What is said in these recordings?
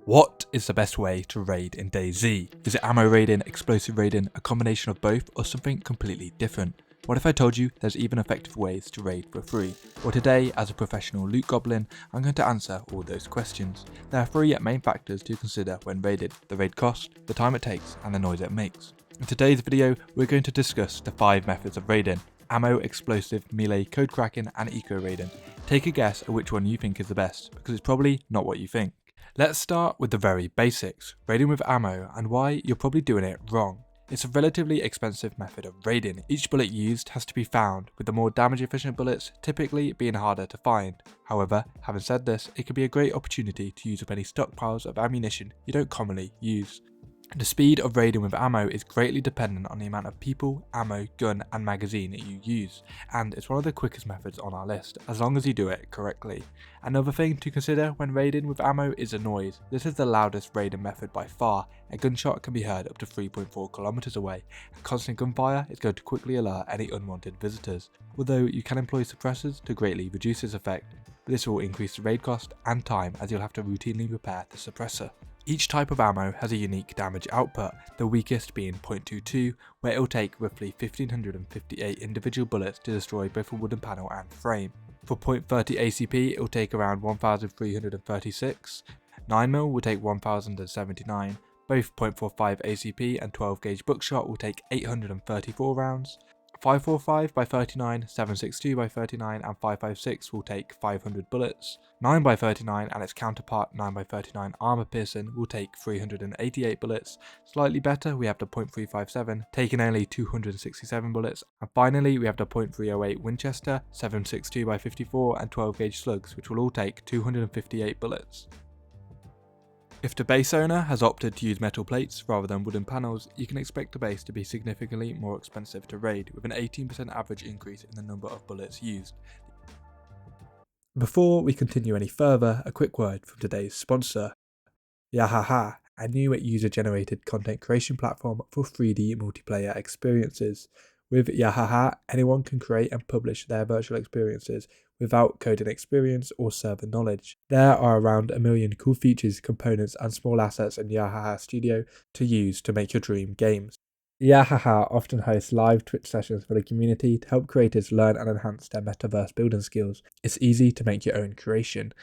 What is the best way to raid in DayZ? Is it ammo raiding, explosive raiding, a combination of both, or something completely different? What if I told you there's even effective ways to raid for free? Well, today, as a professional loot goblin, I'm going to answer all those questions. There are three main factors to consider when raided: the raid cost, the time it takes, and the noise it makes. In today's video, we're going to discuss the 5 methods of raiding: ammo, explosive, melee, code cracking, and eco raiding. Take a guess at which one you think is the best, because it's probably not what you think. Let's start with the very basics, raiding with ammo, and why you're probably doing it wrong. It's a relatively expensive method of raiding. Each bullet used has to be found, with the more damage efficient bullets typically being harder to find. However, having said this, it can be a great opportunity to use up any stockpiles of ammunition you don't commonly use. The speed of raiding with ammo is greatly dependent on the amount of people, ammo, gun and magazine that you use, and it's one of the quickest methods on our list, as long as you do it correctly. Another thing to consider when raiding with ammo is the noise. This is the loudest raiding method by far. A gunshot can be heard up to 3.4 kilometers away, and constant gunfire is going to quickly alert any unwanted visitors, although you can employ suppressors to greatly reduce its effect. This will increase the raid cost and time, as you'll have to routinely repair the suppressor. Each type of ammo has a unique damage output, the weakest being .22, where it will take roughly 1558 individual bullets to destroy both a wooden panel and frame. For .30 ACP it will take around 1336, 9mm will take 1079, both .45 ACP and 12 gauge buckshot will take 834 rounds. 545 by 39, 762 by 39 and 556 will take 500 bullets. 9 by 39 and its counterpart 9 by 39 armor piercing will take 388 bullets. Slightly better we have the .357 taking only 267 bullets, and finally we have the .308 Winchester, 762 by 54 and 12 gauge slugs, which will all take 258 bullets. If the base owner has opted to use metal plates rather than wooden panels, you can expect the base to be significantly more expensive to raid, with an 18% average increase in the number of bullets used. Before we continue any further, a quick word from today's sponsor, Yahaha, a new user-generated content creation platform for 3D multiplayer experiences. With Yahaha, anyone can create and publish their virtual experiences without coding experience or server knowledge. There are around 1 million cool features, components and small assets in Yahaha Studio to use to make your dream games. Yahaha often hosts live Twitch sessions for the community to help creators learn and enhance their metaverse building skills. It's easy to make your own creation.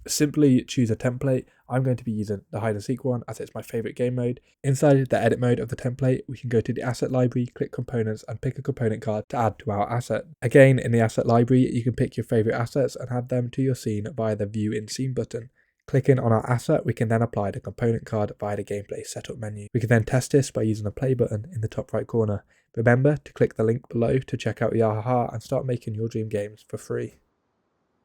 Simply choose a template. I'm going to be using the hide and seek one as it's my favourite game mode. Inside the edit mode of the template, we can go to the asset library, click components and pick a component card to add to our asset. Again, in the asset library, you can pick your favourite assets and add them to your scene via the view in scene button. Clicking on our asset, we can then apply the component card via the gameplay setup menu. We can then test this by using the play button in the top right corner. Remember to click the link below to check out Yahaha and start making your dream games for free.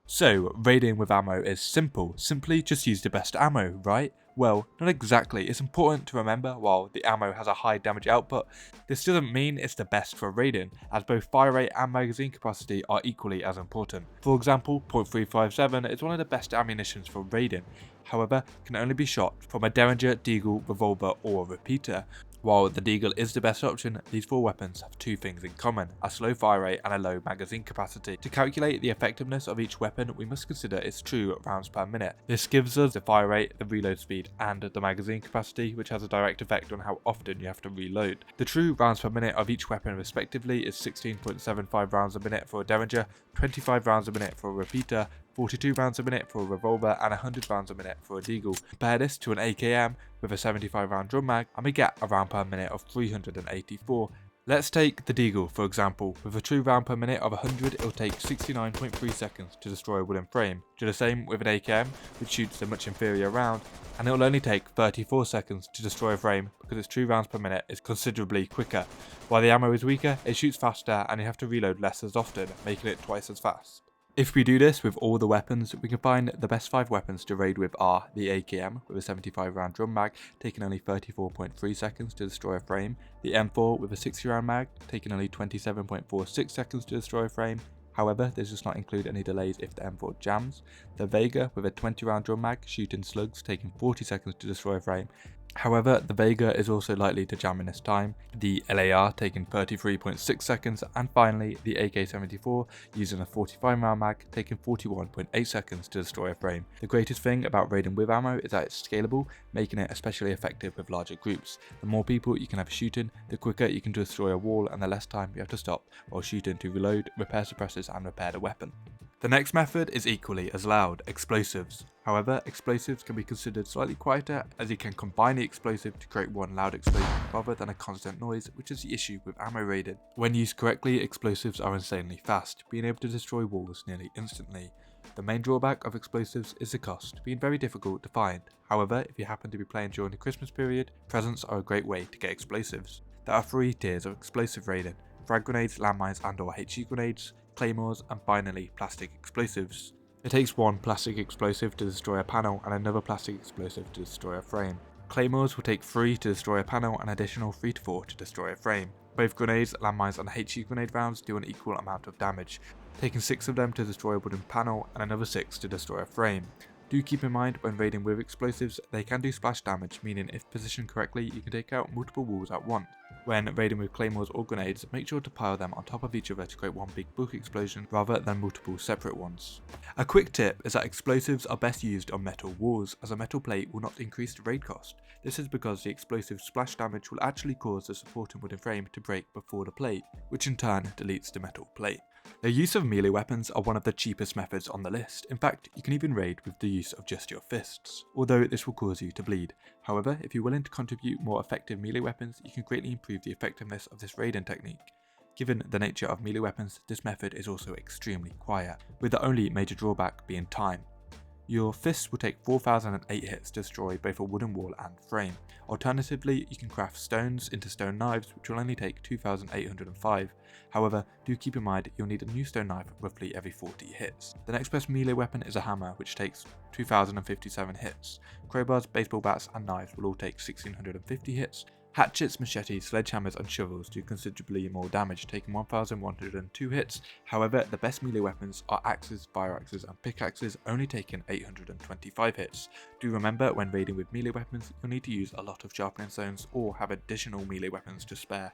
So, raiding with ammo is simple. Simply just use the best ammo, right? Well, not exactly. It's important to remember while the ammo has a high damage output, this doesn't mean it's the best for raiding, as both fire rate and magazine capacity are equally as important. For example, .357 is one of the best ammunitions for raiding, however, can only be shot from a Derringer, Deagle, revolver or a repeater. While the Deagle is the best option, these 4 weapons have 2 things in common: a slow fire rate and a low magazine capacity. To calculate the effectiveness of each weapon, we must consider its true rounds per minute. This gives us the fire rate, the reload speed, and the magazine capacity, which has a direct effect on how often you have to reload. The true rounds per minute of each weapon respectively is 16.75 rounds a minute for a Derringer, 25 rounds a minute for a repeater, 42 rounds a minute for a revolver and 100 rounds a minute for a Deagle. Compare this to an AKM with a 75 round drum mag and we get a round per minute of 384. Let's take the Deagle for example. With a true round per minute of 100, it'll take 69.3 seconds to destroy a wooden frame. Do the same with an AKM, which shoots a much inferior round, and it'll only take 34 seconds to destroy a frame because its true rounds per minute is considerably quicker. While the ammo is weaker, it shoots faster and you have to reload less as often, making it twice as fast. If we do this with all the weapons, we can find the best 5 weapons to raid with are the AKM with a 75 round drum mag taking only 34.3 seconds to destroy a frame, the M4 with a 60 round mag taking only 27.46 seconds to destroy a frame, however this does not include any delays if the M4 jams, the Vega with a 20 round drum mag shooting slugs taking 40 seconds to destroy a frame, However, the Vega is also likely to jam in this time, the LAR taking 33.6 seconds, and finally the AK-74 using a 45 round mag taking 41.8 seconds to destroy a frame. The greatest thing about raiding with ammo is that it's scalable, making it especially effective with larger groups. The more people you can have shooting, the quicker you can destroy a wall and the less time you have to stop while shooting to reload, repair suppressors and repair the weapon. The next method is equally as loud, explosives. However, explosives can be considered slightly quieter as you can combine the explosive to create one loud explosion rather than a constant noise, which is the issue with ammo raiding. When used correctly, explosives are insanely fast, being able to destroy walls nearly instantly. The main drawback of explosives is the cost, being very difficult to find. However, if you happen to be playing during the Christmas period, presents are a great way to get explosives. There are 3 tiers of explosive raiding: frag grenades, landmines and or HE grenades, claymores, and finally plastic explosives. It takes one plastic explosive to destroy a panel and another plastic explosive to destroy a frame. Claymores will take 3 to destroy a panel and additional 3 to 4 to destroy a frame. Both grenades, landmines and HE grenade rounds do an equal amount of damage, taking 6 of them to destroy a wooden panel and another 6 to destroy a frame. Do keep in mind when raiding with explosives, they can do splash damage, meaning if positioned correctly you can take out multiple walls at once. When raiding with claymores or grenades, make sure to pile them on top of each other to create one big bulk explosion rather than multiple separate ones. A quick tip is that explosives are best used on metal walls, as a metal plate will not increase the raid cost. This is because the explosive splash damage will actually cause the supporting wooden frame to break before the plate, which in turn deletes the metal plate. The use of melee weapons are one of the cheapest methods on the list. In fact, you can even raid with the use of just your fists, although this will cause you to bleed. However, if you're willing to contribute more effective melee weapons, you can greatly improve the effectiveness of this raiding technique. Given the nature of melee weapons, this method is also extremely quiet, with the only major drawback being time. Your fists will take 4008 hits to destroy both a wooden wall and frame. Alternatively, you can craft stones into stone knives, which will only take 2805. However, do keep in mind you'll need a new stone knife roughly every 40 hits. The next best melee weapon is a hammer, which takes 2057 hits. Crowbars, baseball bats and knives will all take 1650 hits. Hatchets, machetes, sledgehammers and shovels do considerably more damage, taking 1102 hits. However, the best melee weapons are axes, fire axes and pickaxes, only taking 825 hits. Do remember, when raiding with melee weapons, you'll need to use a lot of sharpening stones or have additional melee weapons to spare.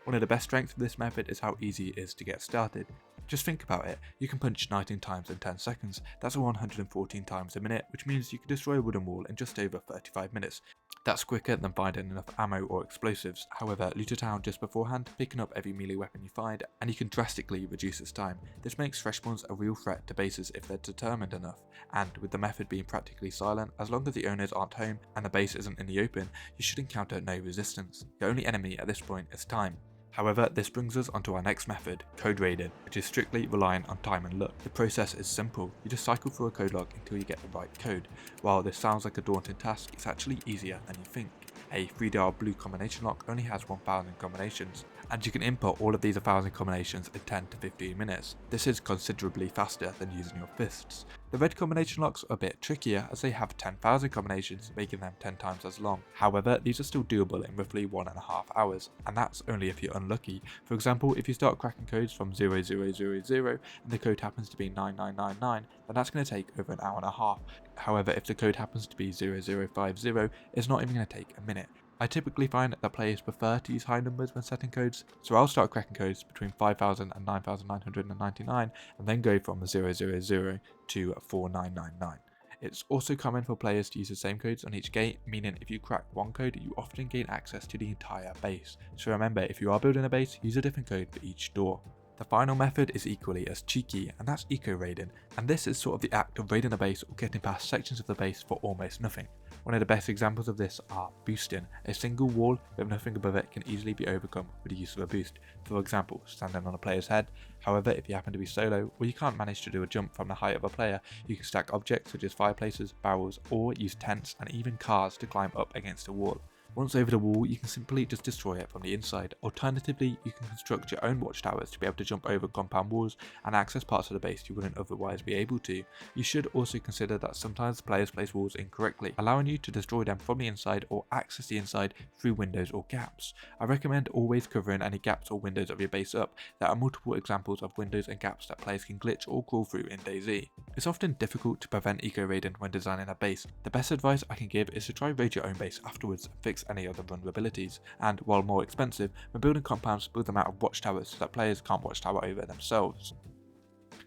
One of the best strengths of this method is how easy it is to get started. Just think about it, you can punch 19 times in 10 seconds, that's 114 times a minute, which means you can destroy a wooden wall in just over 35 minutes. That's quicker than finding enough ammo or explosives. However, loot a town just beforehand, picking up every melee weapon you find, and you can drastically reduce its time. This makes freshspawns a real threat to bases if they're determined enough, and with the method being practically silent, as long as the owners aren't home and the base isn't in the open, you should encounter no resistance. The only enemy at this point is time. However, this brings us onto our next method, code raiding, which is strictly reliant on time and luck. The process is simple, you just cycle through a code log until you get the right code. While this sounds like a daunting task, it's actually easier than you think. A 3-dial blue combination lock only has 1000 combinations, and you can input all of these 1000 combinations in 10 to 15 minutes. This is considerably faster than using your fists. The red combination locks are a bit trickier as they have 10,000 combinations, making them 10 times as long. However, these are still doable in roughly 1.5 hours, and that's only if you're unlucky. For example, if you start cracking codes from 0000 and the code happens to be 9999, then that's going to take over an hour and a half. However, if the code happens to be 0050, it's not even going to take a minute. I typically find that players prefer to use high numbers when setting codes, so I'll start cracking codes between 5000 and 9999 and then go from 000 to 4999. It's also common for players to use the same codes on each gate, meaning if you crack one code, you often gain access to the entire base. So remember, if you are building a base, use a different code for each door. The final method is equally as cheeky, and that's eco-raiding, and this is sort of the act of raiding a base or getting past sections of the base for almost nothing. One of the best examples of this are boosting. A single wall with nothing above it can easily be overcome with the use of a boost, for example standing on a player's head. However, if you happen to be solo or you can't manage to do a jump from the height of a player, you can stack objects such as fireplaces, barrels, or use tents and even cars to climb up against a wall. Once over the wall, you can simply just destroy it from the inside. Alternatively, you can construct your own watchtowers to be able to jump over compound walls and access parts of the base you wouldn't otherwise be able to. You should also consider that sometimes players place walls incorrectly, allowing you to destroy them from the inside or access the inside through windows or gaps. I recommend always covering any gaps or windows of your base up. There are multiple examples of windows and gaps that players can glitch or crawl through in DayZ. It's often difficult to prevent eco-raiding when designing a base. The best advice I can give is to try raid your own base afterwards and fix any other vulnerabilities, and while more expensive, when building compounds, build them out of watchtowers so that players can't watchtower over themselves.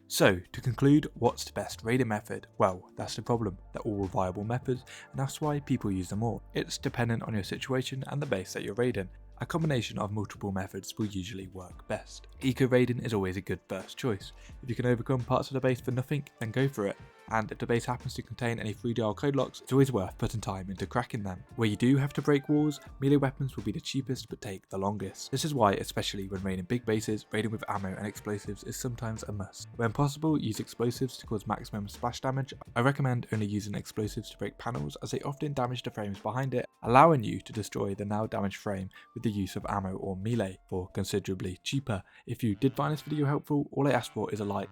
So, to conclude, what's the best raiding method? Well, that's the problem. They're all viable methods, and that's why people use them all. It's dependent on your situation and the base that you're raiding. A combination of multiple methods will usually work best. Eco-raiding is always a good first choice. If you can overcome parts of the base for nothing, then go for it. And if the base happens to contain any 3DR code locks, it's always worth putting time into cracking them. Where you do have to break walls, melee weapons will be the cheapest but take the longest. This is why, especially when raiding big bases, raiding with ammo and explosives is sometimes a must. When possible, use explosives to cause maximum splash damage. I recommend only using explosives to break panels, as they often damage the frames behind it, allowing you to destroy the now damaged frame with the use of ammo or melee for considerably cheaper. If you did find this video helpful, all I ask for is a like.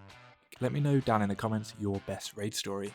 Let me know down in the comments your best raid story.